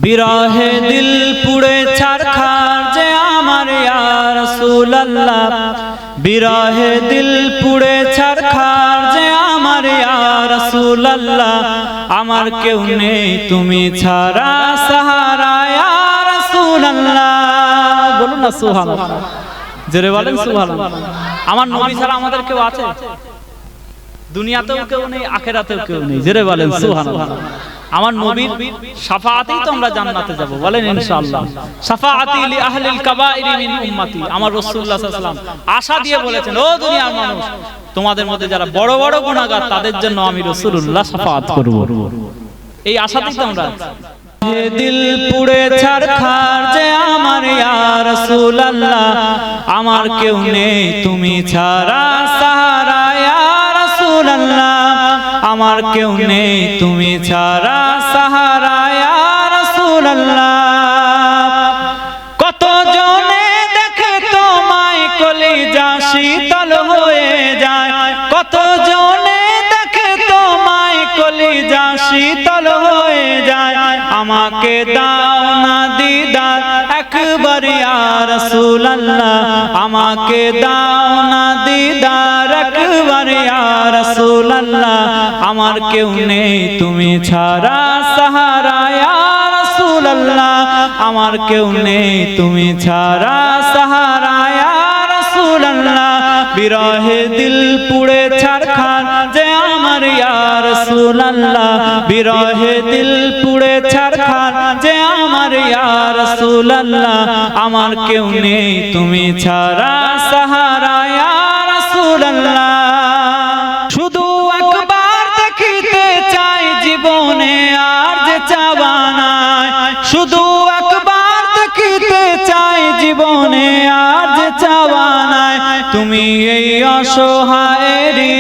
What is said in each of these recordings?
বিরহে দিল পুড়ে ছারখার যে আমার ইয়া রাসূলুল্লাহ, বিরহে দিল পুড়ে ছারখার যে আমার ইয়া রাসূলুল্লাহ, আমার কেউ নেই তুমি ছাড়া সাহারা ইয়া রাসূলুল্লাহ। বলুন না সুবহানাল্লাহ, জোরে বলেন সুবহানাল্লাহ। আমার নবী ছাড়া আমাদের কেউ আছে? দুনিয়াতেও কেউ নেই, আখিরাতেও কেউ নেই। জোরে বলেন সুবহানাল্লাহ। আমার নবীর শাফাআতেই তো আমরা জান্নাতে যাব, বলেন ইনশাআল্লাহ। শাফাআতি লি আহলিল কাবাইরি মিন উম্মতি, আমার রাসূলুল্লাহ সাল্লাল্লাহু আলাইহি ওয়াসাল্লাম আশা দিয়ে বলেছেন, ও দুনিয়ার মানুষ, তোমাদের মধ্যে যারা বড় বড় গুনাহগার তাদের জন্য আমি রাসূলুল্লাহ শাফাআত করব। এই আশাতেই তো আমরা দিল পুড়ে ছারখার যে আমার ইয়া রাসূলুল্লাহ, আমার কেউ নেই তুমি ছাড়া সাহারা ইয়া রাসূলুল্লাহ, আমার কেউ নেই তুমি ছাড়া সাহারা ইয়া রাসূলুল্লাহ। কত জনে দেখে তোমায় কলিজা শীতল হয়ে যায়, কত জনে দেখে তোমায় কলিজা শীতল হয়ে যায়, আমাকে দাও না দিদার একবার ইয়া রাসূলুল্লাহ, আমাকে দাও না দিদার একবার ইয়া রাসূলুল্লাহ, আমার কেউ নেই তুমি ছাড়া সাহারা ইয়া রাসূলুল্লাহ, আমার কেউ নেই তুমি ছাড়া সাহারা ইয়া রাসূলুল্লাহ। বিরহে দিল পুড়ে ছারখার যে আমার ইয়া রাসূলুল্লাহ, বিরহে দিল পুড়ে ছারখার যে আমার ইয়া রাসূলুল্লাহ, আমার কেউ নেই তুমি ছাড়া সাহারা ইয়া রাসূলুল্লাহ। শুধু একবার দেখিতে চাই জীবনে আর যে চাওয়া নাই, শুধু একবার দেখিতে চাই জীবনে আর যে চাওয়া নাই, তুমি এই অসহায়েরই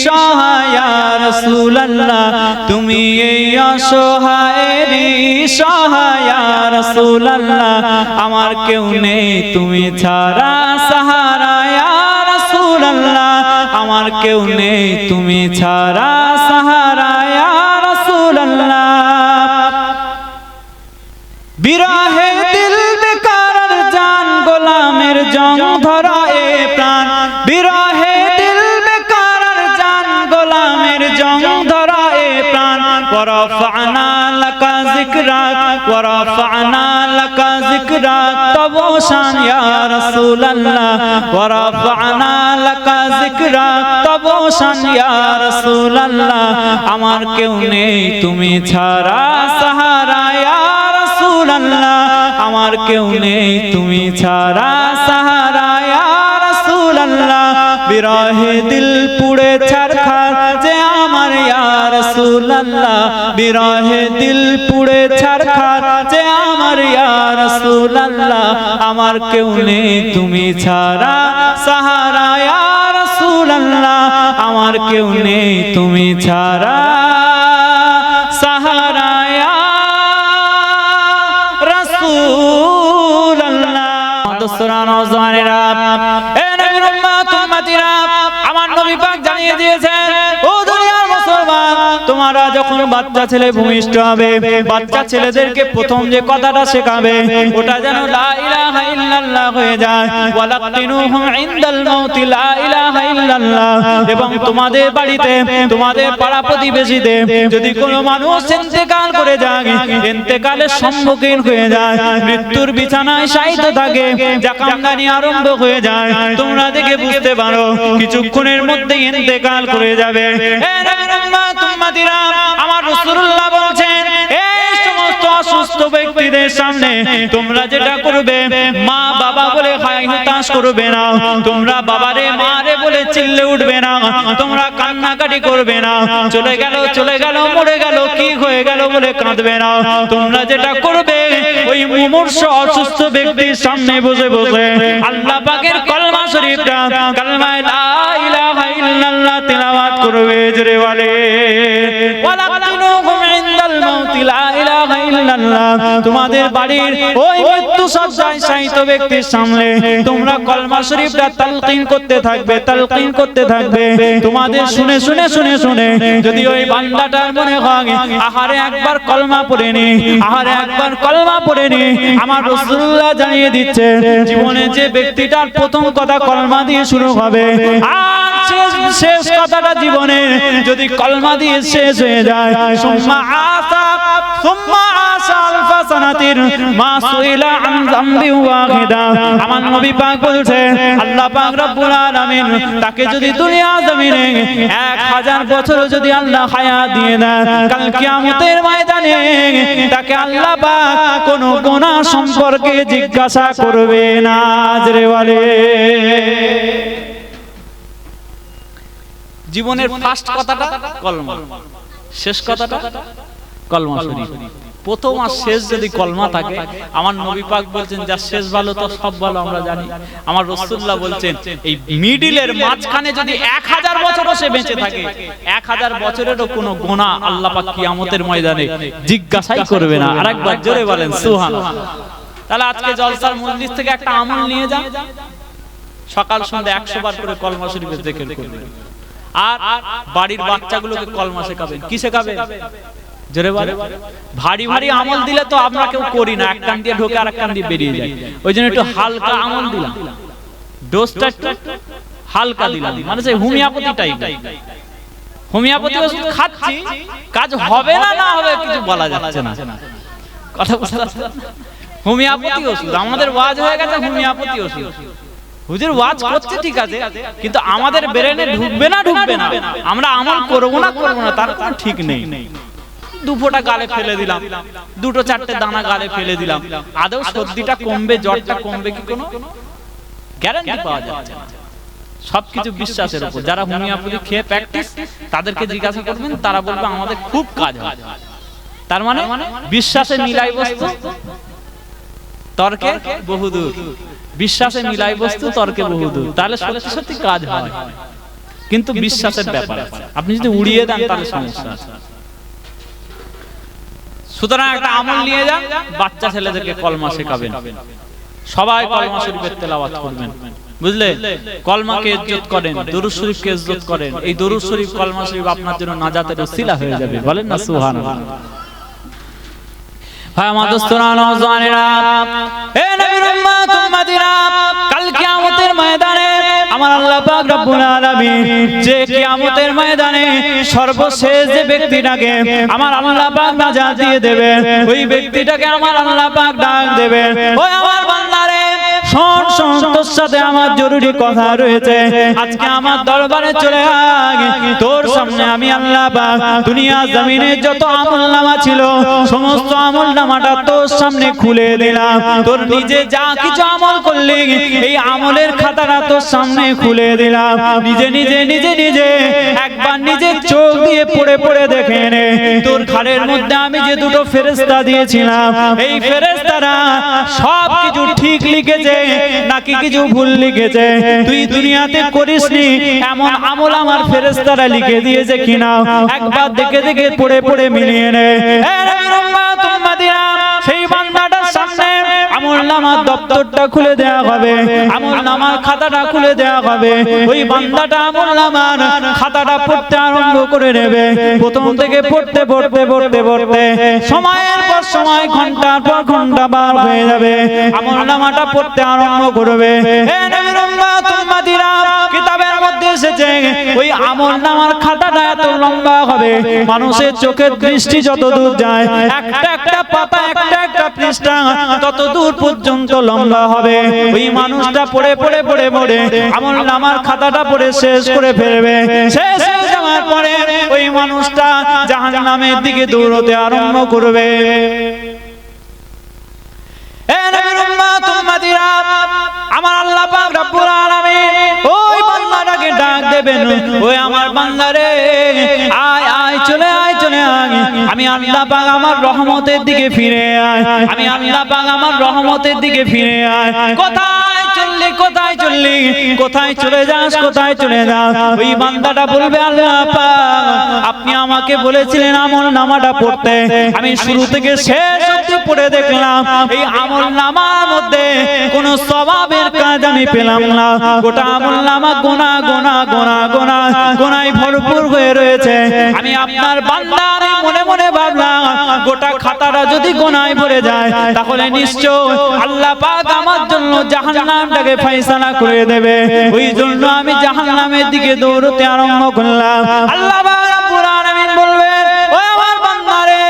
সহায় ইয়া রাসূলুল্লাহ, তুমি এই অসহায়েরই সহায় ইয়া রাসূলুল্লাহ, আমার কেউ নেই তুমি ছাড়া সাহারা ইয়া রাসূলুল্লাহ, আমার কেউ নেই তুমি ছাড়া সাহারা ইয়া রাসূলুল্লাহ। বিরহে দিল বেকার জান গোলামের জং ধরা এ প্রাণ, বিরহে দিল বেকার জান গোলামের জং ধরা এ প্রাণ, ওয়ারাফা'না লাকা যিকরাক ওয়ারাফা'না লাকা যিকরাক, তব শান ইয়া রাসূলুল্লাহ, ওয়ারাফা'না লাকা যিকরাক, তব শান ইয়া রাসূলুল্লাহ, আমার কেউ নেই তুমি ছাড়া সাহারা ইয়া রাসূলুল্লাহ, আমার কেউ নেই তুমি ছাড়া সাহারা ইয়া রাসূলুল্লাহ। বিরহে দিল পুড়ে ছারখার যে আমার ইয়া রাসূলুল্লাহ, বিরহে দিল পুড়ে ছারখার যে আমার ইয়া রাসূলুল্লাহ, আমার কেউ নেই তুমি ছাড়া সাহারা ইয়া রাসূলুল্লাহ, আমার কেউ নেই তুমি ছাড়া সাহারা ইয়া রাসূলুল্লাহ। দোস্তরা নওজওয়ানেরা, এ নবীর উম্মত উম্মতিরা, আমার নবী পাক জানিয়ে দিয়েছেন, ও দুনিয়ার মুসলমান, তোমরা যখন বাচ্চা ছেলে ভূমিষ্ঠ হবে, বাচ্চা ছেলেদেরকে প্রথম যে কথাটা শেখাবে ওটা যেন লা ইলাহা ইল্লাল্লাহ হয়ে যায়। ওয়ালাকিনুহুম ইনদাল মাউতি লা ইলাহা ইল্লাল্লাহ। এবং তোমাদের বাড়িতে, তোমাদের পাড়া প্রতিবেশীতে যদি কোনো মানুষ ইন্তেকাল করে যায়, ইন্তেকালের সম্মুখীন হয়ে যায়, মৃত্যুর বিছানায় শায়িত থাকে, জাকামদানি আরম্ভ হয়ে যায়, তোমরা দেখে বুঝতে পারো কিছুক্ষণের মধ্যে ইন্তেকাল করে যাবে। আমার রাসূলুল্লাহ বলেছেন, এই সমস্ত অসুস্থ ব্যক্তিদের সামনে তোমরা যেটা করবে, মা বাবা বলে হাই হতাশ করবে না, তোমরা বাবারে মারে বলে চিল্লে উঠবে না, তোমরা কান্নাকাটি করবে না, চলে গেল চলে গেল মরে গেল কি হয়ে গেল বলে কাঁদবে না। তোমরা যেটা করবে, ওই মুমূর্ষ অসুস্থ ব্যক্তির সামনে বসে বসে আল্লাহ পাকের কলমা শরীফটা, কালমায়ে লা ইলাহা ইল্লাল্লাহ তেলাওয়াত করবে। জোরে বলে ওয়ালাকিনুহুম ইনদাল মাউতি মাউতি লা ইলাহা ইল্লাল্লাহ। তোমাদের বাড়ির ওই মৃত্যু সজ্জায় শায়িত ব্যক্তির সামনে তোমরা কলমা শরীফটা তালকিন করতে থাকবে, তালকিন করতে থাকবে। তোমাদের শুনে শুনে শুনে শুনে যদি ওই বান্দাটার মনে হয় আহারে একবার কলমা পড়ে নি, আহারে একবার কলমা পড়ে নি, আমার রাসূলুল্লাহ জানিয়ে দিচ্ছে জীবনে যে ব্যক্তিটার প্রথম কথা কলমা দিয়ে শুরু হবে আর শেষ কথাটা জীবনে যদি কলমা দিয়ে শেষ হয়ে যায়, সুম্মা আসা আলফা সানাতির মা সুইলা আন যামবি ওয়াহিদা। আমার নবী পাক বলছেন আল্লাহ পাক রব্বুল আলামিন তাকে যদি দুনিয়া জমিনে 1000 বছর যদি আল্লাহ হায়াত দিয়ে দেন, কাল কিয়ামতের ময়দানে তাকে আল্লাহ পাক কোনো গুনাহ সম্পর্কে জিজ্ঞাসা করবে না। জোরে বলে। জীবনের ফার্স্ট কথাটা কলমা, শেষ কথাটা কলমা শরীফ। প্রথম আর শেষ যদি কলমা থাকে, আমার নবী পাক বলছেন যার শেষ ভালো তো সব ভালো, আমরা জানি। আমার রাসূলুল্লাহ বলছেন এই মিডলের মাঝখানে যদি 1000 বছরও সে বেঁচে থাকে, 1000 বছরেরও কোনো গুনাহ আল্লাহ পাক কিয়ামতের ময়দানে জিজ্ঞাসাই করবে না। আরেকবার জোরে বলেন সুবহানাল্লাহ। তাহলে আজকে জলসার মজলিস থেকে একটা আমল নিয়ে যান, সকাল সন্ধ্যা 100 বার করে কলমা শরীফের জিকির করবেন, আর বাড়ির বাচ্চাগুলোকে কলমা শেখাবেন। কি শেখাবেন? জোরে বলে। ভারী ভারী আমল দিলে তো আমরা কেউ করি না, এক কান দিয়ে ঢোকে আর এক কান দিয়ে বেরিয়ে যায়। ওই জন্য একটু হালকা আমল দিলাম, ডোজটা একটু হালকা দিলাম, মানে সেই হোমিওপ্যাথি টাইপ। হোমিওপ্যাথি ওষুধ খাচ্ছি, কাজ হবে না না হবে কিছু বলা যাচ্ছে না, কথা বুঝতে পারছেন? হোমিওপ্যাথি ওষুধ আমাদের ওয়াজ হয়ে গেছে, হোমিওপ্যাথি ওষুধ। হুজুর ওয়াজ করছে ঠিক আছে, কিন্তু আমাদের ব্রেনে ঢুকবে না ঢুকবে না, আমরা আমল করবো না করবো না, তার কোনো ঠিক নেই। 2 ফোঁটা গালে ফেলে দিলাম, 2-4টে দানা গালে ফেলে দিলাম, আদৌ সর্দিটা কমবে, জ্বরটা কমবে কি কোনো গ্যারান্টি পাওয়া যাচ্ছে না। সবকিছু বিশ্বাসের উপর। যারা হোমিওপ্যাথি খেয়ে প্র্যাকটিস, তাদেরকে জিজ্ঞাসা করবেন, তারা বলবে আমাদের খুব কাজ হয়। তার মানে বিশ্বাসে মিলাই বস্তু, তর্কে বহুদূর। বিশ্বাসে মিলাই বস্তু, তর্কে বহুদূর। তাহলে সত্যি সত্যি কাজ হয়, কিন্তু বিশ্বাসের ব্যাপার। আপনি যদি উড়িয়ে দেন তাহলে সমস্যা আছে। সুতরাং একটা আমল নিয়ে যান, বাচ্চা ছেলেদেরকে কলমা শেখাবেন, সবাই কলমা শরীফের তেলাওয়াত করবেন, বুঝলে? কলমাকে ইজ্জত করেন, দরুদ শরীফকে ইজ্জত করেন। এই দরুদ শরীফ, কলমা শরীফ আপনার জন্য নাজাতের ওসিলা হয়ে যাবে, বলেন না সুবহানাল্লাহ। ভাই আমার দোস্তরা, নওজওয়ানেরা, এ নবীর উম্মত উম্মতিরা, কাল কিয়ামতের ময়দানে আমার আল্লাহ পাক রব্বুল আলামিন যে কিয়ামতের ময়দানে সর্বশেষ যে ব্যক্তিটাকে আমার আল্লাহ পাক নাজাত দিয়ে দেবে, ওই ব্যক্তিটাকে আমার আল্লাহ পাক ডাক দেবে, ওই আমার বান্দারে শোন শোন, তোর সাথে আমার জরুরি কথা রয়েছে। আজকে আমার দরবারে চলে আয়, তোর সামনে আমি আল্লাহ পাক দুনিয়া জমিনে যত আমলনামা ছিল সমস্ত আমলনামাটা তোর সামনে খুলে দিলাম। তোর নিজে যা কিছু আমল করলি এই আমলের খাতাটা তোর সামনে খুলে দিলাম। নিজে নিজে নিজে নিজে একবার নিজের চোখ দিয়ে পড়ে পড়ে দেখে নে, তোর ঘাড়ের মধ্যে আমি যে 2টো ফেরেশতা দিয়েছিলাম, এই ফেরেশতারা সব কিছু ঠিক লিখেছে নাকি কিছু ভুল লিখেছে। তুই দুনিয়াতে করিসনি এমন আমল আমার ফেরেশতারা লিখে দিয়েছে কিনা একবার দেখে দেখে পড়ে পড়ে মিলিয়ে নে। সেই বান্দাটার সামনে আমলনামার দপ্তরটা খুলে দেওয়া হবে, আমলনামার খাতাটা খুলে দেওয়া হবে। ওই বান্দাটা আমলনামার খাতাটা পড়তে আরম্ভ করে নেবে। প্রথম থেকে পড়তে পড়তে পড়তে পড়তে সময়ের পর সময়, ঘন্টার পর ঘন্টা বার হয়ে যাবে, আমলনামাটা পড়তে আরম্ভ করবে। হে নবীর উম্মত উম্মতিরা, কিতাবের মধ্যে এসেছে ওই আমলনামার খাতাটা এত লম্বা হবে, মানুষের চোখের দৃষ্টি যত দূর যায়, একটা একটা পাতা, একটা একটা পৃষ্ঠা তত দূর পর্যন্ত লম্বা হবে। ওই মানুষটা পড়ে পড়ে পড়ে পড়ে আমলনামার খাতাটা পড়ে শেষ করে ফেলবে। শেষ হয়ে যাওয়ার পরে ওই মানুষটা জাহান্নামের দিকে দৌড়তে আরম্ভ করবে। আমার আল্লাহ পাক রব্বুল আলামিন ওই বান্দাটাকে ডাক দেবেন, ওই আমার বান্দারে আয় আয়, চলে আয় চলে আয়, আমি আল্লাহ পাক আমার রহমতের দিকে ফিরে আয়, আমি আল্লাহ পাক আমার রহমতের দিকে ফিরে আয়। কোথায় চললি কোথায় চললি, কোথায় চলে যাস, কোথায় চলে যাস? ওই বান্দাটা বলবে আল্লাহ পাক আপনি আমাকে বলেছিলেন আমল নামাটা পড়তে, আমি শুরু থেকে শেষ অবধি পড়ে দেখলাম এই আমল নামার মধ্যে কোনো সওয়াবের কাজ আমি পেলাম না। গোটা আমল নামা গোনা গোনা গোনা গোনা গোনায় ভরপুর হয়ে রয়েছে। আমি আপনার বান্দা, আমি মনে মনে ভাবলাম গোটা খাতাটা যদি গোনায় ভরে যায় তাহলে নিশ্চয় আল্লাহ পাক আমার জন্য জাহান্নামটাকে ফয়সালা করে দেবে। ওই জন্য আমি জাহান্নামের দিকে দৌড়তে আরম্ভ করলাম। আল্লাহ পাক রব্বুল আলামিন বলবেন ও আমার বান্দা রে,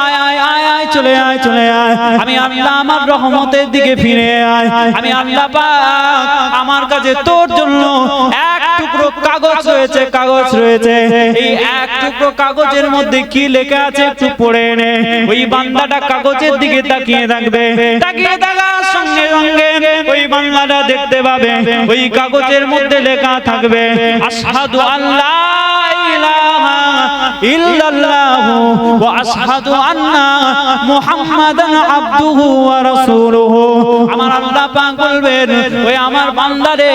আয় আয় আয় আয়, চলে আয় চলে আয়, আমি আল্লাহ আমার রহমতের দিকে ফিরে আয়। আমি আল্লাহ পাক আমার কাছে তোর জন্য এক টুকরো কাগজ রয়েছে, কাগজ রয়েছে। এই এক টুকরো কাগজের মধ্যে কি লেখা আছে একটু পড়ে নে। ওই বান্দাটা কাগজের দিকে তাকিয়ে থাকবে, তাকিয়ে থাকার সঙ্গে সঙ্গে ওই বান্দাটা দেখতে পাবে ওই কাগজের মধ্যে লেখা থাকবে আশহাদু আল্লা ইলাহা ইল্লাল্লাহু ওয়া আশহাদু আন্না মুহাম্মাদান আবদুহু ওয়া রাসূলুহু। আমার আল্লাহ পাক বলবেন ওই আমার বান্দারে,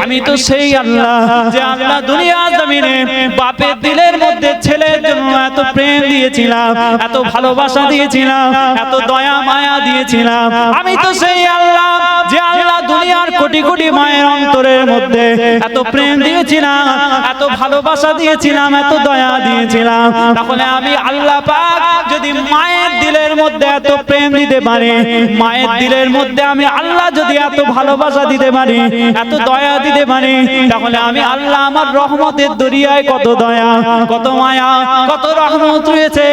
আমি তো সেই আল্লাহ যে আল্লাহ দুনিয়া জমিনে বাপের দিলের মধ্যে ছেলের জন্য এত প্রেম দিয়েছিলাম, এত ভালোবাসা দিয়েছিলাম, এত দয়া মায়া দিয়েছিলাম। আমি তো সেই আল্লাহ যে আল্লাহ দুনিয়ার কোটি কোটি মায়ের অন্তরের মধ্যে এত প্রেম দিয়েছিলাম, এত ভালোবাসা দিয়েছিলাম, এত দয়া দিয়েছিলাম। তাহলে আমি আল্লাহ পাক যদি মায়ের দিলের মধ্যে এত প্রেম দিতে পারি, মায়ের দিলের মধ্যে আমি আল্লাহ যদি এত ভালোবাসা দিতে পারি, এত দয়া দিতে পারি, তাহলে আমি আল্লাহ আমার রহমতের দরিয়ায় কত দয়া, কত মায়া, কত রহমত রয়েছে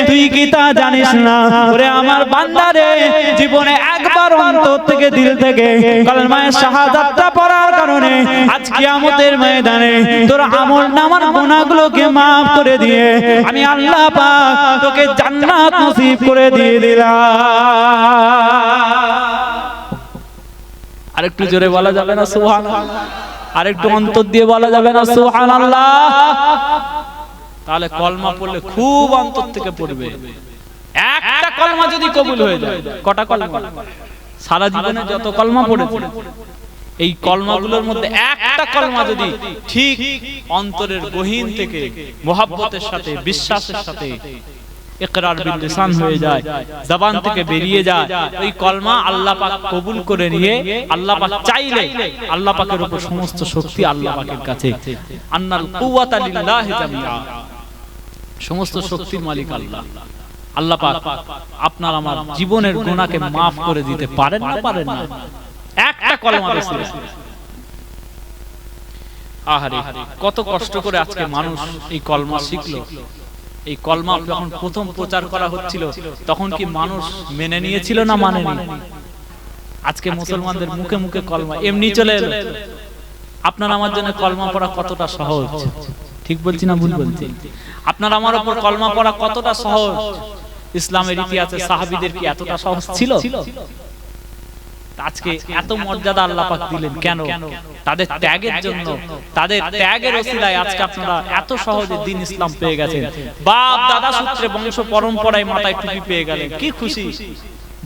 তুই কি তা জানিস না? ওরে আমার বান্দারে, জীবনে একবার অন্তর থেকে দিল থেকে কালেমায়ে শাহাদাতটা পড়ার কারণে আজ কিয়ামতের ময়দানে তোর আমল নামার গুনাহগুলোকে maaf করে দিয়ে আমি আল্লাহ পাক তোকে জান্নাত নসিব করে দিয়ে দিলাম। আরেকটু জোরে বলা যাবে না সুবহানাল্লাহ? আরেকটু অন্তর দিয়ে বলা যাবে না সুবহানাল্লাহ? তাহলে কলমা পড়লে খুব অন্তর থেকে পড়বে। একটা কলমা যদি কবুল হয়ে যায়, কটা কলমা? সারা জীবনে যত কলমা পড়েছে এই কলমাগুলোর মধ্যে একটা কলমা যদি ঠিক অন্তরের গহীন থেকে মুহাব্বতের সাথে, বিশ্বাসের সাথে ইকরার বিল লিসান হয়ে যায়, জবান থেকে বেরিয়ে যায়, ওই কলমা আল্লাহ পাক কবুল করে নিয়ে আল্লাহ পাক চাইলে আল্লাহ পাকের উপর সমস্ত শক্তি আল্লাহ পাকের কাছে। আন্নাল কুওয়াতা লিল্লাহি জামিআ, সমস্ত শক্তির মালিক আল্লাহ। আল্লাহ পাক আপনার আমার জীবনের গুনাহকে maaf করে দিতে পারেন না? পারেন না? একটা কলমা রসিলা। আহারে কত কষ্ট করে আজকে মানুষ এই কলমা শিখলো। এই কলমা যখন প্রথম প্রচার করা হচ্ছিল তখন কি মানুষ মেনে নিয়েছিল না মানেনি? আজকে মুসলমানদের মুখে মুখে কলমা এমনি চলে এলো। আপনার আমার জন্য কলমা পড়া কতটা সহজ, ঠিক বলছি না ভুল বলছি? আপনার আমার উপর কলমা পড়া কতটা সহজ। ইসলামের ইতিহাসে সাহাবীদের কি এতটা সহজ ছিল? আজকে এত মর্যাদা আল্লাহ পাক দিলেন কেন? তাদের ত্যাগের জন্য, তাদের ত্যাগের ওসিলায় আজকে আপনারা এত সহজে দ্বীন ইসলাম পেয়ে গেছেন। বাপ দাদা সূত্রে বংশ পরম্পরায় মাথায় টুপি পেয়ে গেলেন, কি খুশি।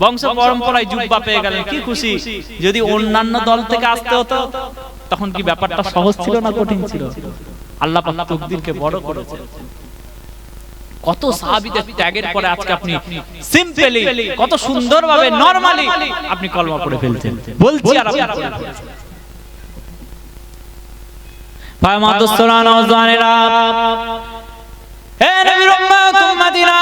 বংশ পরম্পরায় জুব্বা পেয়ে গেলেন, কি খুশি। যদি অন্যান্য দল থেকে আসতে হতো তখন কি ব্যাপারটা সহজ ছিল না কঠিন ছিল? আল্লাহ পাক তাকদীরকে বড় করেছেন। কত সাহাবীদের ত্যাগের পরে আজকে আপনি সিম্পলি, কত সুন্দরভাবে নরমালি আপনি কলমা পড়ে ফেলছেন। বলছি আর আপনি পড়ে ফেলছেন। ভাই মাদুসরা নওজওয়ানেরা, হে নবীর উম্মত উম্মতিরা,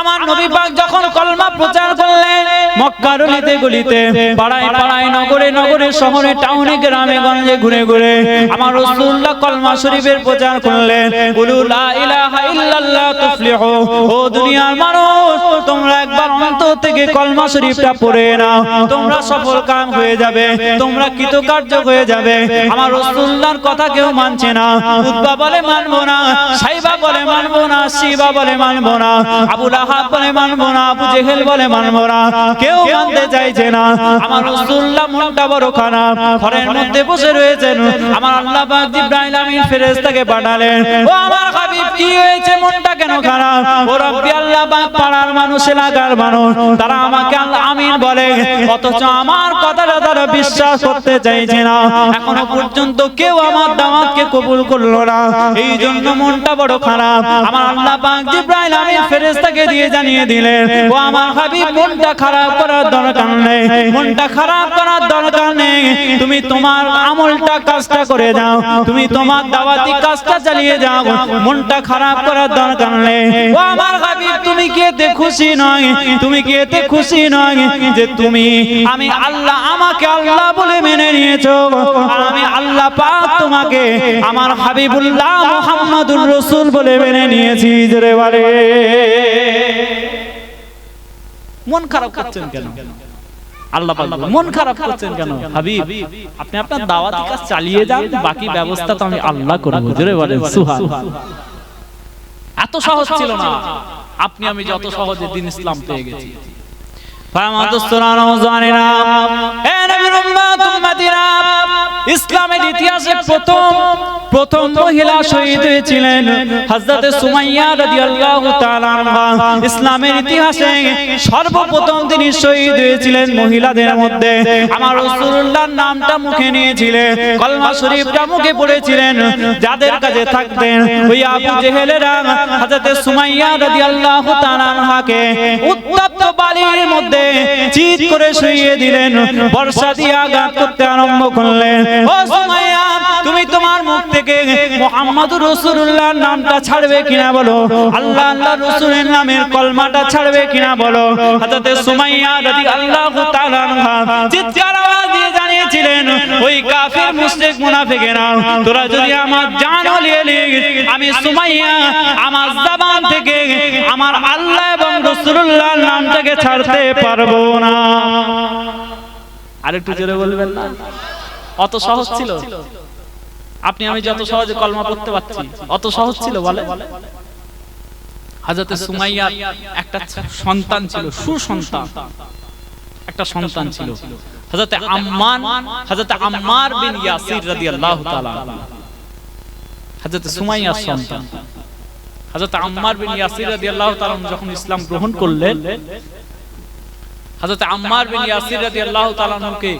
আমার নবী পাক যখন কলমা প্রচার করলেন মক্কার গলিতে গলিতে, পাড়ায় পাড়ায়, নগরে নগরে, শহরে টাউনে, গ্রামে গঞ্জে ঘুরে ঘুরে আমার রাসূলুল্লাহ কলমা শরীফের প্রচার করলেন। কুলু লা ইলাহা ইল্লাল্লাহ তুফলিহু। ও দুনিয়ার মানুষ, তোমরা একবার অন্তর থেকে কলমা শরীফটা পড়ে নাও, তোমরা সফল কাম হয়ে যাবে, তোমরা কৃতকার্য হয়ে যাবে। আমার রাসূলুল্লাহর কথা কেউ মানছে না। উতবা বলে মানবো না, সাইবা বলে মানবো না, শিবা বলে মানবো না, আবু লাহাব বলে মানবো না, আবু জেহেল বলে মানবো না, কেউ মানতে চাইছে না। আমার রাসূলুল্লাহ মনটা বড় খারাপ, ঘরের মধ্যে বসে রয়েছেন। আমার আল্লাহ পাক জিবরাইল আমিন ফেরেশতাকে পাঠালেন, ও আমার হাবিব কি হয়েছে, মনটা কেন খারাপ? ও রব্বি আল্লাহ পাক, পাড়ার মানুষ, এলাকার মানুষ তারা আমাকে আল্লাহ আমিন বলে, অথচ আমার কথাটা তারা বিশ্বাস করতে চাইছে না। এখনো পর্যন্ত কেউ আমার দাওয়াতকে কবুল করলো না, এই জন্য মনটা বড় খারাপ। আমার আল্লাহ পাক জিবরাইল আমিন ফেরেশতাকে দিয়ে জানিয়ে দিলেন, ও আমার হাবিব মনটা খারাপ করার দরকার নেই, মনটা খারাপ করার দরকার নেই। তুমি তোমার আমলটা কাজটা করে যাও, তুমি তোমার দাওয়াতি কাজটা চালিয়ে যাও, মনটা খারাপ করার দরকার নেই। ও আমার হাবিব তুমি কি এতে খুশি নয়? তুমি কি এতে খুশি নয় যে তুমি আমি আল্লাহ আমাকে আল্লাহ বলে মেনে নিয়েছো, আর আমি আল্লাহ পাক তোমাকে আমার হাবিবুল্লাহ মুহাম্মাদুর রাসূল বলে মেনে নিয়েছি। জোরে বলে মন খারাপ করছেন কেন? আল্লাহ পাক মন খারাপ করছেন কেন? হাবিব আপনি আপনার দাওয়াতি কাজ চালিয়ে যান, বাকি ব্যবস্থা তো আমি আল্লাহ করব। জোরে বলেন সুবহানাল্লাহ। এত সহজ ছিল না, আপনি আমি যত সহজে দ্বীন ইসলাম পেয়ে গেছি। ইসলামের ইতিহাসে প্রথম মহিলা শহীদ হয়েছিলেন হযরত সুমাইয়া রাদিয়াল্লাহু তাআলা আনহা। ইসলামের ইতিহাসে সর্বপ্রথম তিনি শহীদ হয়েছিলেন মহিলাদের মধ্যে। আমার রাসূলুল্লাহর নামটা মুখে নিয়েছিলেন, কলমা শরীফটা মুখে পড়েছিলেন। যাদের কাছে থাকতেন ওই আবু জেহেলেরা হযরত সুমাইয়া রাদিয়াল্লাহু তাআলা আনহাকে উত্তপ্ত বালির মধ্যে চিৎ করে শুইয়ে দিলেন, বর্ষা দিয়ে আঘাত করতে আরম্ভ করলেন। ও সুমাইয়া তুমি তোমার মুখ থেকে মুহাম্মাদুর রাসূলুল্লাহর নামটা ছাড়বে কিনা বলো, আল্লাহ আল্লাহ রাসূলের নামের কলমাটা ছাড়বে কিনা বলো। হযরত সুমাইয়া রাদিয়াল্লাহু তাআলা আনহা চিৎকার আওয়াজ দিয়ে জানিয়েছিলেন, ওই কাফির মুশরিক মুনাফিকেরা তোরা যদি আমার জান নিয়ে নিস, আমি সুমাইয়া আমার জবান থেকে আমার আল্লাহ এবং রাসূলুল্লাহর নামটাকে ছাড়তে পারবো না। আরেকটু জোরে বলবেন না? অত সহজ ছিল? আপনি আমি যত সহজে কলমা পড়তে পারছি, অত সহজ ছিল বলে? হযরত সুমাইয়ার একটা সন্তান ছিল, সুসন্তান একটা সন্তান ছিল, হযরত আম্মার বিন ইয়াসির রাদিয়াল্লাহু তাআলা। হযরত সুমাইয়ার সন্তান হযরত আম্মার বিন ইয়াসির রাদিয়াল্লাহু তাআলা যখন ইসলাম গ্রহণ করলেন, হযরত আম্মার বিন ইয়াসির রাদিয়াল্লাহু তাআলা কে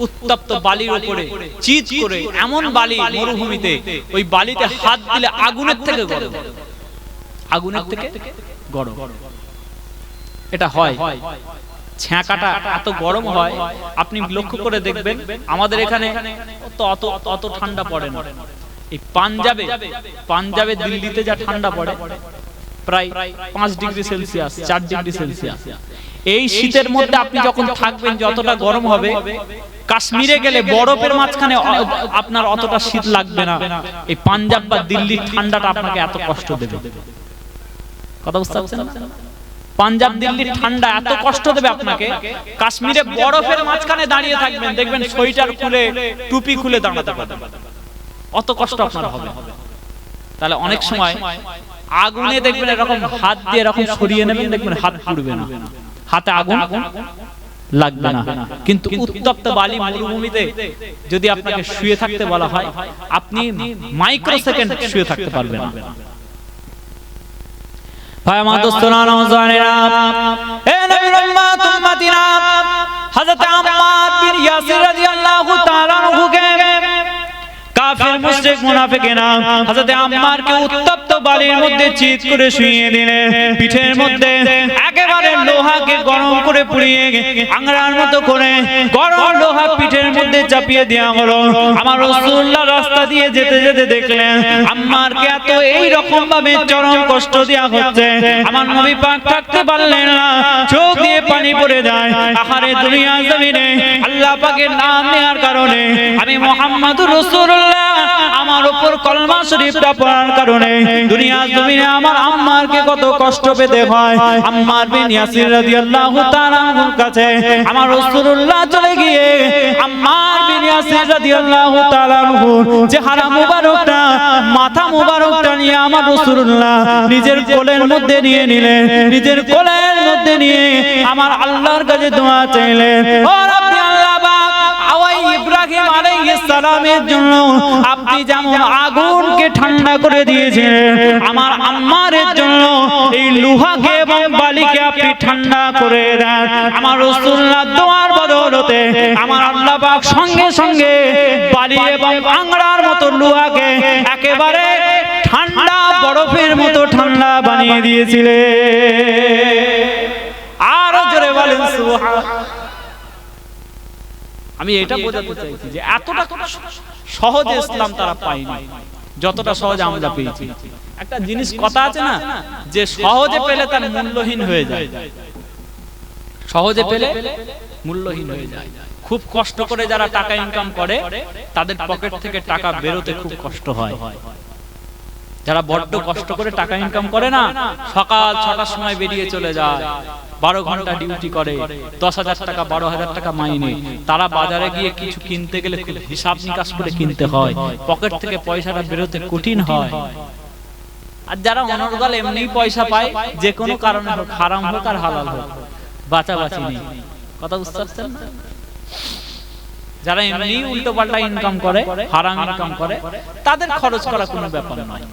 উত্তপ্ত বালির উপরে চিৎ করে, এমন বালি মরুভূমিতে, ওই বালিতে হাত দিলে আগুনের থেকে গরম, আগুনের থেকে গরম। এটা হয়, ছ্যাঁকাটা এত গরম হয়, আপনি লক্ষ্য করে দেখবেন আমাদের এখানে অত ঠান্ডা পড়ে না। এই পাঞ্জাবে দিল্লিতে যা ঠান্ডা পড়ে প্রায় 5 ডিগ্রি সেলসিয়াস, 4 ডিগ্রি সেলসিয়াস। এই শীতের মধ্যে আপনি যখন থাকবেন যতটা গরম হবে, কাশ্মীরে গেলে বরফের মাঝখানে আপনার অতটা শীত লাগবে না। এই পাঞ্জাব বা দিল্লির ঠান্ডাটা আপনাকে এত কষ্ট দেবে। কথা বুঝতে পারছেন? পাঞ্জাব দিল্লির ঠান্ডা এত কষ্ট দেবে আপনাকে, কাশ্মীরে বরফের মাঝখানে দাঁড়িয়ে থাকবেন, দেখবেন সোয়েটার খুলে টুপি খুলে দাঁড়াতে পারবেন, অত কষ্ট আপনার হবে। তাহলে অনেক সময় আগুনে দেখবেন এরকম হাত দিয়ে এরকম সরিয়ে নেবেন, দেখবেন হাত পুড়বে না, হাতে আগুন লাগবে না। কিন্তু উত্তপ্ত বালি মরুভূমিতে যদি আপনাকে শুয়ে থাকতে বলা হয়, আপনি মাইক্রো সেকেন্ড শুয়ে থাকতে পারবেন না। ভাই আমার দোস্তরা, নওজওয়ানেরা, এ নবীর উম্মত উম্মতিরা, হযরত আম্মার বিন ইয়াসির রাদিয়াল্লাহু তাআলা আনহুকে কাফির মুশরিক মুনাফিকেরা হযরত আম্মারকে উত্তপ্ত বালির মধ্যে চিৎ করে শুইয়ে দিলেন। পিঠের মধ্যে একেবারে লোহাকে গরম করে পুড়িয়ে আংরার মতো করে গরম লোহা পিঠের মধ্যে চাপিয়ে দেওয়া হলো। আমার রাসূলুল্লাহ রাস্তা দিয়ে যেতে যেতে দেখলেন আম্মারকে এত এই রকম ভাবে চরম কষ্ট দেওয়া হচ্ছে। আমার নবী পাক থাকতে পারলেন না, চোখ দিয়ে পানি পড়ে যায়। আহারে দুনিয়া জমিনে আল্লাহ পাকের নাম নেওয়ার কারণে, আমি মুহাম্মাদুর রাসূলুল্লাহ আমার উপর কলমা শরীফটা পড়ার কারণে দুনিয়া জমিনে আমার আম্মারকে কত কষ্ট পেতে হয়। আম্মার বিন ইয়াসির রাদিয়াল্লাহু তাআলা আনহুর কাছে আমার রাসূলুল্লাহ চলে গিয়ে আম্মার বিন ইয়াসির রাদিয়াল্লাহু তাআলা আনহুর চেহারা মুবারকটা, মাথা মুবারকটা নিয়ে আমার রাসূলুল্লাহ নিজের কোলের মধ্যে নিয়ে নিলেন, নিজের কোলের মধ্যে নিয়ে আমার আল্লাহর কাছে দোয়া চাইলেন, ও রব্বি আল্লাহ পাক, ওই ইব্রাহিম আলাইহিস সালামের জন্য আপনি যেমন আগুনকে ঠান্ডা করে দিয়েছিলেন, আমার আম্মারের জন্য এই লোহাকে এবং বালিকে আপনি ঠান্ডা করে দেন। আমার রাসূলুল্লাহ দোয়ার বদৌলতে আমার আল্লাহ পাক সঙ্গে সঙ্গে বালি এবং আংড়ার মতো লোহাকে একেবারে ঠান্ডা বরফের মতো ঠান্ডা বানিয়ে দিয়েছিলেন। আরো জোরে বলেন সুবহানাল্লাহ। আমি এটা বোঝাতে চাইছি যে এতটা সহজে ইসলাম তারা পায়নি যতটা সহজে আমরা পেয়েছি। একটা জিনিস কথা আছে না, যে সহজে পেলে তার মূল্যহীন হয়ে যায়, সহজে পেলে মূল্যহীন হয়ে যায়। খুব কষ্ট করে যারা টাকা ইনকাম করে তাদের পকেট থেকে টাকা বেরোতে খুব কষ্ট হয়। যারা বড্ড কষ্ট করে টাকা ইনকাম করে না, সকাল 6টার সময় বেরিয়ে চলে যায়, 12 ঘন্টা ডিউটি করে, 10,000 টাকা 12,000 টাকা মাইনে, তারা বাজারে গিয়ে কিছু কিনতে গেলে খুব হিসাব নিকাশ করে কিনতে হয়, পকেট থেকে পয়সাটা বেরোতে কঠিন হয়। আর যারা অনর্গল এমনি পয়সা পায়, যে কোনো কারণে হোক, হারাম হোক আর হালাল হোক, বাঁচাবাঁচি নেই। কথা বুঝতে পারছেন? যারা এমনি উল্টো পাল্টা ইনকাম করে, হারাম ইনকাম করে, তাদের খরচ করা কোনো ব্যাপার নয়।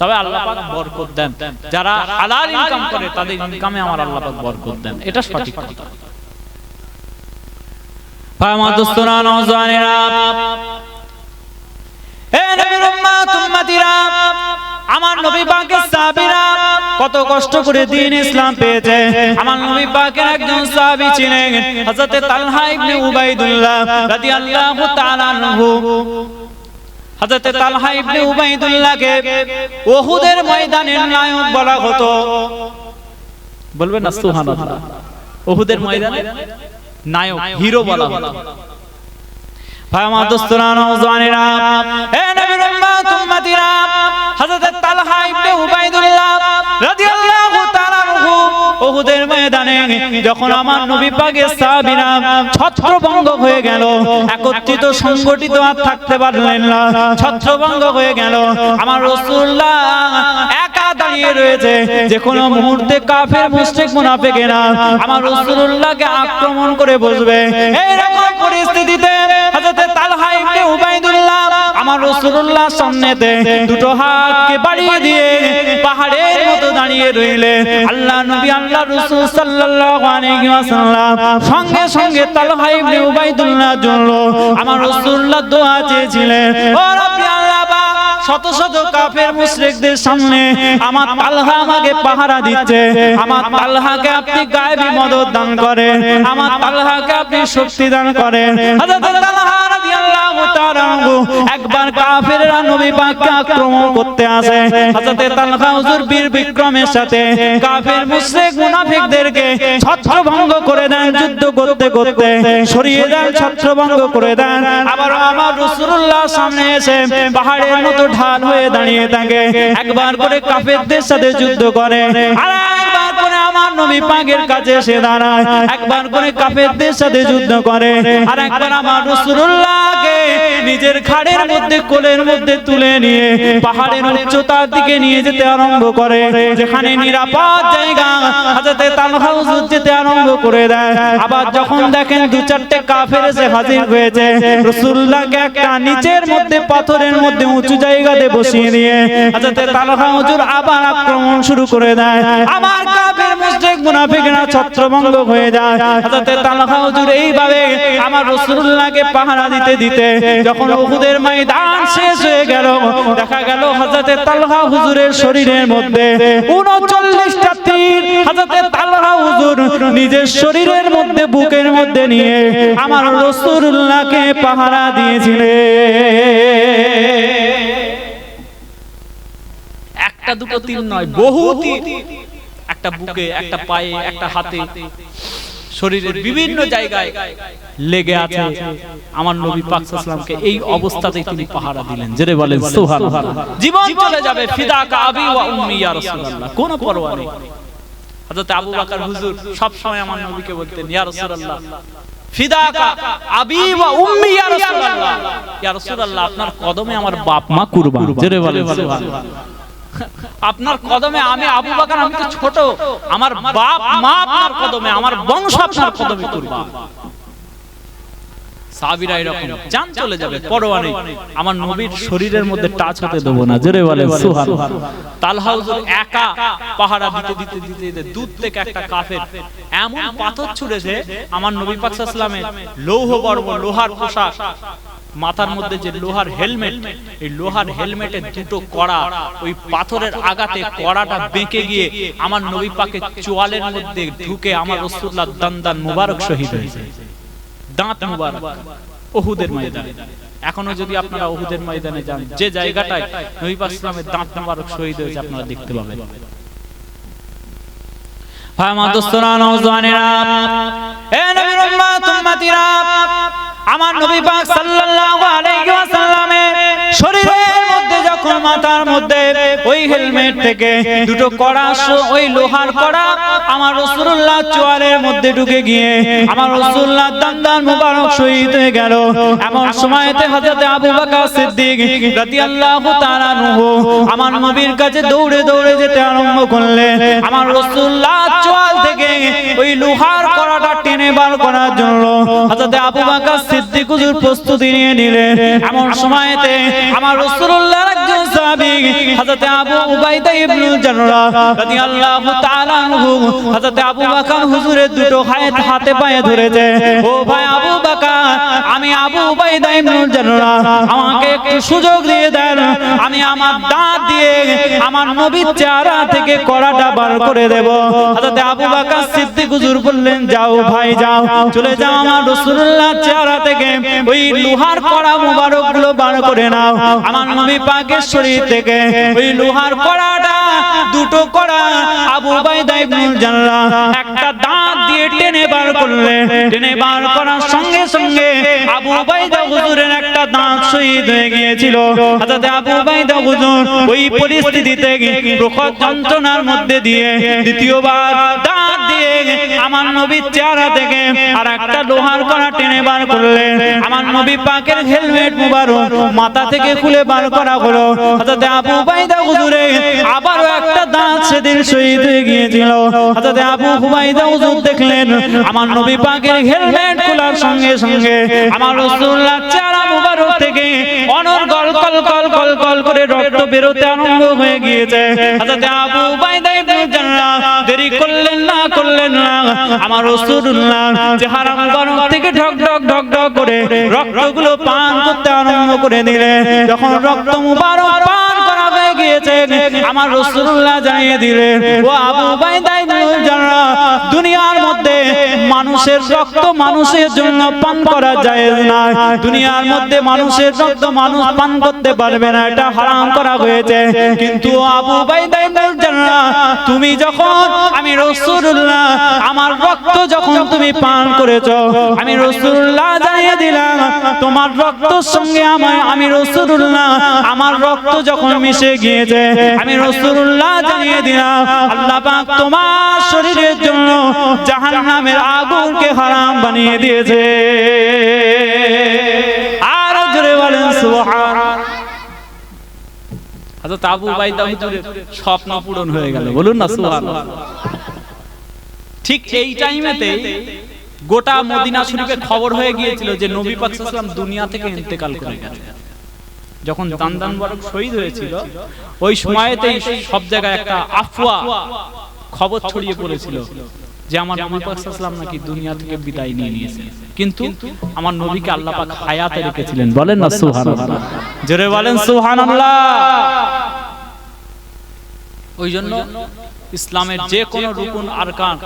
তবে আল্লাহ পাক বরকত দেন। যারা হালাল ইনকাম করে তাদের ইনকামে আমার আল্লাহ পাক বরকত দেন, এটা সঠিক কথা। আমার দোস্তরা, নওজওয়ানেরা, এ নবীর উম্মত উম্মতিরা, আমার নবী পাকের সাহাবীরা কত কষ্ট করে দ্বীন ইসলাম পেয়েছে। আমার নবী পাকের একজন সাহাবী ছিলেন হযরত তালহা ইবনে উবাইদুল্লাহ রাদিয়াল্লাহু তাআলা আনহু। হযরত তালহা ইবনে উবাইদুল্লাহকে উহুদের ময়দানের নায়ক বলা হতো। বলবেন না সুবহানাল্লাহ? উহুদের ময়দানের নায়ক, হিরো বলা হতো। ভাই আমার দোস্তরা, নওজওয়ানেরা, এ নবীর উম্মত উম্মতিরা, হযরত তালহা ইবনে উবাইদুল্লাহ রাদিয়াল্লাহু তাআলা আনহু উহুদের ময়দানে যখন আমার নবী পাকের সাহাবীরা ছত্রভঙ্গ হয়ে গেল, একত্রিত সংগঠিত আর থাকতে পারলেন না, ছত্রভঙ্গ হয়ে গেল। আমার রাসূলুল্লাহ একা দাঁড়িয়ে রয়েছে, যে কোনো মুহূর্তে কাফের মুশরিক মুনাফিকেরা আমার রাসূলুল্লাহকে আক্রমণ করে বসবে। এই রকম পরিস্থিতিতে হযরত তালহা ইবনে উবাইদুল্লাহ আমার রাসূলুল্লাহর সামনেতে দুটো হাতকে বাড়িয়ে দিয়ে পাহাড়ের মতো দাঁড়িয়ে রইলেন। আল্লাহ নবী, আল্লাহ রাসূল সাল্লাল্লাহু আলাইহি ওয়াসাল্লাম সঙ্গে সঙ্গে তালহা ইবনে উবাইদুল্লাহর জন্য আমার রাসূলুল্লাহ দোয়া চেয়েছিলেন, ও রব্বি আল্লাহ পাক, শত শত কাফের মুশরিকদের সামনে আমার তালহা আমাকে পাহারা দিচ্ছে, আমার তালহাকে আপনি গায়েবী মদদ দান করেন, আমার তালহাকে আপনি শক্তি দান করেন। হযরত তালহা রাদিয়াল্লাহু তাআলা আনহু একবার কাফেররা নবী পাককে আক্রমণ করতে আসে। হযরত তালহা হুজুর বীর বিক্রমের সাথে কাফের মুশরিক মুনাফিকদেরকে ছত্রভঙ্গ করে দেন, যুদ্ধ করতে করতে সরিয়ে দেন, ছত্রভঙ্গ করে দেন। আবার আমার রাসূলুল্লাহ সামনে এসে পাহাড়ের মতো ঢাল হয়ে দাঁড়িয়ে থাকে, একবার করে কাফেরদের সাথে যুদ্ধ করে, আর একবার করে আমার নবী পাকের কাছে এসে দাঁড়ায়, একবার করে কাফেরদের সাথে যুদ্ধ করে, আর একবার আমার রাসূলুল্লাহকে নিজের ঘাড়ের মধ্যে, কোলের মধ্যে তুলে নিয়ে পাহাড়ের উচ্চতার দিকে নিয়ে যেতে আরম্ভ করে, যেখানে নিরাপদ জায়গা হযরত তালহা হুজুর যেতে আরম্ভ করে দেয়। আবার যখন দেখেন 2-4টে কাফের এসে হাজির হয়েছে, রাসূলুল্লাহকে একটা নিচের মধ্যে পাথরের মধ্যে উঁচু জায়গাতে বসিয়ে দিয়ে হযরত তালহা হুজুর আবার আক্রমণ শুরু করে দেয়। আমার কাফের মুশরিক মুনাফিকরা ছত্রভঙ্গ হয়ে যায়। হযরত তালহা হুজুর এইভাবে আমার রাসূলুল্লাহকে পাহারা দিতে দিতে যখন উহুদের ময়দান শেষ হয়ে গেল, দেখা গেল হযরত তালহা হুজুরের শরীরের মধ্যে 39টা তীর হযরত তালহা হুজুর নিজের শরীরের মধ্যে, বুকের মধ্যে নিয়ে আমার রাসূলুল্লাহকে পাহারা দিয়েছিলেন। একটা দুটো তীর নয়, বহু তীর, একটা বুকে, একটা পায়ে, একটা হাতে, শরীরের বিভিন্ন জায়গায় লেগে আছে। আমার নবী পাক সাল্লাল্লাহু আলাইহি ওয়াসাল্লামকে এই অবস্থাতেই তিনি পাহারা দিলেন। জেরে বলেন সুবহানাল্লাহ। জীবন চলে যাবে, ফিদাকা আবি ওয়া উম্মি ইয়া রাসূলুল্লাহ, কোনো পরোয়া নেই। হযরত আবু বকর হুজুর সব সময় আমার নবীকে বলতেন, ইয়া রাসূলুল্লাহ, ফিদাকা আবি ওয়া উম্মি ইয়া রাসূলুল্লাহ, ইয়া রাসূলুল্লাহ, আপনার কদমে আমার বাপ মা কুরবান। জেরে বলেন সুবহানাল্লাহ। আপনার কদমে আমি আবু বকর, আমি তো ছোট, আমার বাপ মা আপনার কদমে, আমার বংশ আপনার কদমে কুরবান। সাহাবীরা এরকম জান চলে যাবে পরোয়া নেই, আমার নবীর শরীরের মধ্যে টাচ হতে দেব না। জোরে বলেন সুবহানাল্লাহ। তালহা হুজুর একা পাহারা দিতে দিতে দিতে দিতে দূর থেকে একটা কাফের এমন পাথর ছুঁড়েছে, আমার নবী পাক সাল্লাল্লাহু আলাইহি ওয়াসাল্লামের লৌহ বর্ম, লোহার পোশাক, মাথার মধ্যে যে লোহার হেলমেট, এই লোহার হেলমেটের দুটো কড়া ওই পাথরের আঘাতে কড়াটা বেঁকে গিয়ে আমার নবী পাকের চোয়ালের মধ্যে ঢুকে আমার রাসূলুল্লাহ দান মুবারক শহীদ হয়েছে। দাঁত মুবারক উহুদের ময়দানে। এখনো যদি আপনারা উহুদের ময়দানে যান, যে জায়গাটায় নবী পাক ইসলামের দাঁত মুবারক শহীদ হয়েছে আপনারা দেখতে পাবেন। ভাই আমার দোস্তরা, নওজওয়ানেরা, এ নবীর উম্মত উম্মতিরা, আমার নবী পাক সাল্লাল্লাহু আলাইহি ওয়াসাল্লামের শরীরের মধ্যে যখন মাথার মধ্যে ওই হেলমেট থেকে দুটো কড়া, ওই লোহার কড়া আমার রাসূলুল্লাহ চোয়ালের মধ্যে ঢুকে গিয়ে আমার রাসূলুল্লাহ দান মুবারক শহীদ হয়ে গেল। এমন সময়তে হযরত আবু বকর সিদ্দিক রাদিয়াল্লাহু তাআলা আনহু আমার নবীর কাছে দৌড়ে দৌড়ে যেতে আরম্ভ করলেন। আমার রাসূলুল্লাহ চোয়াল থেকে ওই লোহার কড়াটা টেনে বার করার জন্য হযরত আবু বকর সিদ্দিক হুজুর প্রস্তুতি নিয়ে নিলেন। এমন সময়তে আমার রাসূলুল্লাহর একজন সাহাবী হযরত আবু উবাইদা ইবনে জাররাহ রাদিয়াল্লাহু তাআলা আনহু হযরত আবু বকর হুজুরের দুটো হাতে পায়ে ধরেছে। ও ভাই আবু বকর, আমি আবু উবাইদা ইবনে জাররাহ, আমাকে একটু সুযোগ দিয়ে দেন, আমি আমার দাঁত দিয়ে আমার নবীর চেহারা থেকে কড়াটা বার করে দেব। হযরত আবু বকর সিদ্দিক হুজুর বললেন, যাও ভাই যাও, চলে যাও, আমার রাসূলুল্লাহর চেহারা থেকে ওই লোহার কড়া মুবারক গুলো বার করে নাও। আমার নবী পাকের শরীর থেকে ওই লোহার কড়াটা, দুটো কড়া আবু উবাইদা ইবনে জাররাহ একটা দাঁত দিয়ে টেনে বার করলেন। টেনে বার করার সঙ্গে সঙ্গে আবু উবাইদা হুজুরের একটা দাঁত শহীদ হয়ে গিয়েছিল। হযরত আবু উবাইদা হুজুর ওই পরিস্থিতিতে প্রখর যন্ত্রণার মধ্যে দিয়ে দ্বিতীয়বার দাঁত দিয়ে আমার নবীর চেহারা থেকে আর একটা লোহার কড়া টেনে বার করলেন। আমার নবী পাকের হেলমেট মুবারক মাথা থেকে খুলে বার করা হলো। হযরত আবু উবাইদা হুজুরের আবারও একটা দাঁত সেদিন শহীদ হয়ে গিয়েছিল। হযরত আবু উবাইদা হুজুর দেখলেন আমার নবী পাকের হেলমেট খোলার সঙ্গে সঙ্গে আমার রাসূলুল্লাহ চেহারা মুবারক থেকে অনর্গল কল কল কল কল করে রক্ত বেরোতে আরম্ভ হয়ে গিয়েছে। হযরত আবু উবাইদা ইবনে জাররাহ দেরি করলেন না আমার রাসূলুল্লাহ চেহারা মুবারক থেকে ঢক ঢক ঢক ঢক করে রক্তগুলো পান করতে আরম্ভ করে দিলেন। যখন রক্ত মুবারক পান করা হয়ে গিয়েছে, আমার রাসূলুল্লাহ জানিয়ে দিলেন, ও আবু উবাইদা ইবনে জাররাহ, দুনিয়ার মধ্যে মানুষের রক্ত মানুষের জন্য পান করা জায়েজ না। দুনিয়ার মধ্যে মানুষের রক্ত মানুষ পান করতে পারবে না, এটা হারাম করা হয়েছে। কিন্তু আবু উবাইদা ইবনে জাররাহ, তুমি যখন, আমি রাসূলুল্লাহ, আমার রক্ত যখন তুমি পান করেছো, আমি রাসূলুল্লাহ জানিয়ে দিলাম, তোমার রক্তের সঙ্গে আমি রাসূলুল্লাহ, আমার রক্ত যখন মিশে গিয়েছে, আমি রাসূলুল্লাহ জানিয়ে দিলাম, আল্লাহ পাক তোমার শরীরের জন্য জাহান্নামের আগুনকে হারাম বানিয়ে দিয়েছে। আর জোরে বলেন সুবহানাল্লাহ। হযরত আবু উবাইদা হুজুরের স্বপ্ন পূরণ হয়ে গেল, বলুন না সুবহানাল্লাহ। ঠিক এই টাইমেতে গোটা মদিনা শরীফে খবর হয়ে গিয়েছিল যে নবী পাক সাল্লাল্লাহু আলাইহি ওয়াসাল্লাম দুনিয়া থেকে ইন্তেকাল করে গেছে। যখন দান মুবারক শহীদ হয়েছিল, ওই সময়তেই সব জায়গায় একটা আফওয়া খবর ছড়িয়ে পড়েছিল যে আমার নবী পাক সাল্লাল্লাহু আলাইহি ওয়াসাল্লাম নাকি দুনিয়া থেকে বিদায় নিয়ে নিয়েছে। কিন্তু আমার নবীকে আল্লাহ পাক হায়াতে রেখেছিলেন, বলেন না সুবহানাল্লাহ, জোরে বলেন সুবহানাল্লাহ। ওই জন্য ইসলামের যে কোনো রুকুন আরকান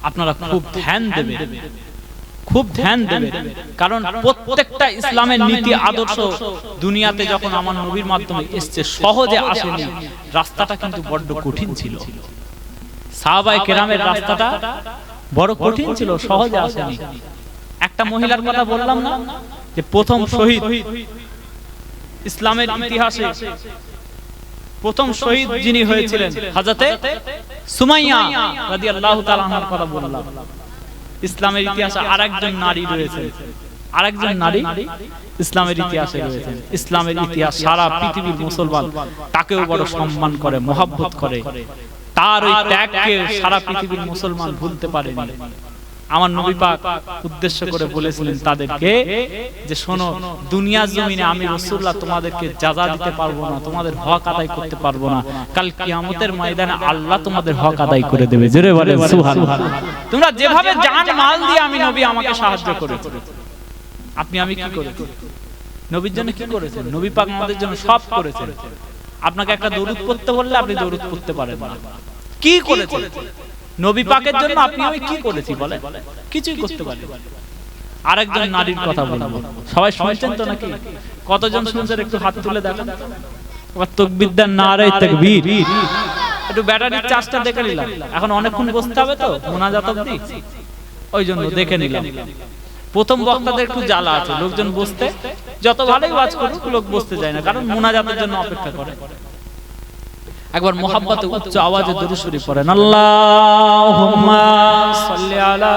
আপনারা খুব ধ্যান দেবেন, খুব ধ্যান দেবেন, কারণ প্রত্যেকটা ইসলামের নীতি আদর্শ দুনিয়াতে যখন আমার নবীর মাধ্যমে এসেছে সহজে আসেনি। রাস্তাটা কিন্তু বড্ড কঠিন ছিল, সাহাবায়ে কেরামের রাস্তাটা বড় কঠিন ছিল, সহজে আসেনি। একটা মহিলার কথা বললাম না, যে প্রথম শহীদ ইসলামের ইতিহাসে, প্রথম শহীদ যিনি হয়েছিলেন হযরতে সুমাইয়া রাদিয়াল্লাহু তাআলা আনহার কথা বললাম। ইসলামের ইতিহাসে আরেকজন নারী রয়েছে আরেকজন নারী ইসলামের ইতিহাসে রয়েছেন। ইসলামের ইতিহাস সারা পৃথিবীর মুসলমান তাকেও বড় সম্মান করে, মহব্বত করে। তার ওই ত্যাগকে সারা পৃথিবীর মুসলমান ভুলতে পারেনি। আমার নবী পাক উদ্দেশ্য করে বলেছিলেন তাদেরকে যে শোনো, দুনিয়ার জমিনে আমি রাসূলুল্লাহ তোমাদেরকে যাজা দিতে পারবো না, তোমাদের হক আদায় করতে পারবো না। কাল কিয়ামতের ময়দানে আল্লাহ তোমাদের হক আদায় করে দেবে। জোরে বলেন সুবহানাল্লাহ। তোমরা যেভাবে জান মাল দিয়ে আমি নবী আমাকে সাহায্য করেছি, আমি কি করেছি? নবীর জন্য কি করেছেন? নবী পাক আমাদের জন্য সব করেছেন। আপনাকে একটা দরুদ পড়তে বললে আপনি দরুদ পড়তে পারেন না। কি করেছেন নবী পাকের জন্য? আমি কি করেছি বলে? কিছুই করতে পারি। আরেকজন নারীর কথা বলবো, সবাই শুনছেন তো নাকি? কতজন শুনছেন একটু হাত তুলে দেখেন। তাকবীর দেন, নারে তাকবীর। একটু ব্যাটারির চার্জটা দেখে নিলাম, এখন অনেকক্ষণ বসতে হবে তো মুনাজাত অবধি, ওই জন্য দেখে নিলাম। প্রথম বক্তাদের একটু জ্বালা আছে, লোকজন বসতে যত ভালোই ওয়াজ করুক লোক বসতে যায় না, কারণ মুনাজাতের জন্য অপেক্ষা করে। একবার মোহাব্বতে উচ্চ আওয়াজে দরুদ শরীফ পড়েন, আল্লাহুম্মা সাল্লি আলা